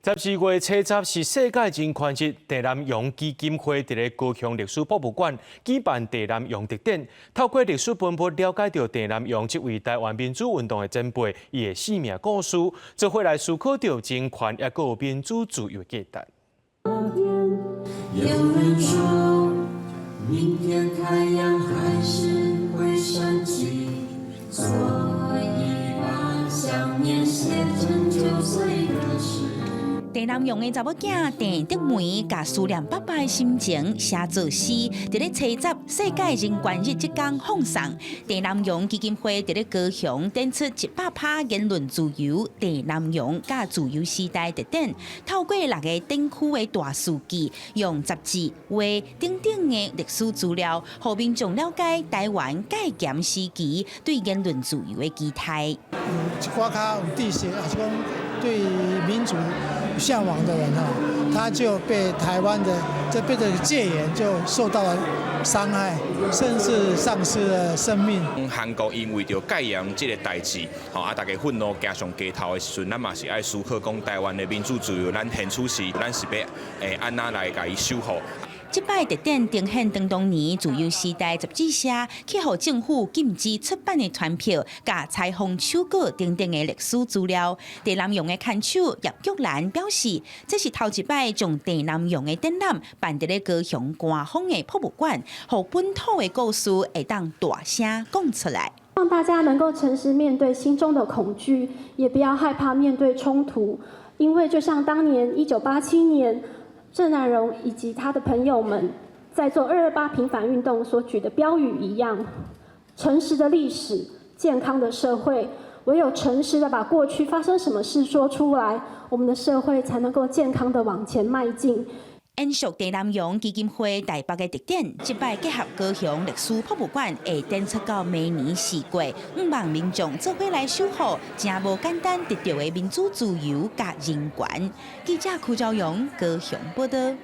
14月初10是世界人权日，陈南榕基金会伫咧高雄历史博物馆举办陈南榕特展，透过历史本本了解到陈南榕这位台湾民主运动的前辈，伊的生命故事，做回来思考到人权也有民主自由的价值。有人说，明天太阳还是会升起，所以把想念写成9岁的诗。陈南榕的查某囝陈德梅，甲思念爸爸的心情写作诗，伫咧初10世界人权日即天放送。陈南榕基金会伫咧高雄展出100趴言论自由、陈南榕甲自由时代特展，透过6个展区的大数据，用杂志、画等等的历史资料，互民众了解台湾戒严时期对言论自由的期待。一寡较有地些，还是讲对民主向往的人他就被台湾的这辈的戒严就受到了伤害，甚至丧失了生命。韩国因为着戒严这个代志，大家愤怒加上街头的时阵，咱嘛是爱思考讲台湾的民主自由，咱现处是咱是要安怎来甲伊守护。这摆特展呈现当年自由时代杂志社去互政府禁止出版的传票、甲采访手稿等等的历史资料。陈南榕的看守叶玉兰表示，这是头一摆将陈南榕的展览办伫咧高雄官方的博物馆，互本土的故事会当大声讲出来。让大家能够诚实面对心中的恐惧，也不要害怕面对冲突，因为就像当年1987年。郑南榕以及他的朋友们在做228平反运动所举的标语一样，诚实的历史，健康的社会，唯有诚实的把过去发生什么事说出来，我们的社会才能够健康的往前迈进。延续陈南榕基金会台北的特展，这摆结合高雄历史博物馆，会展出到明年4月，5万民众做伙来守护，真无简单得到的民主自由甲人权。记者邱朝阳高雄报道。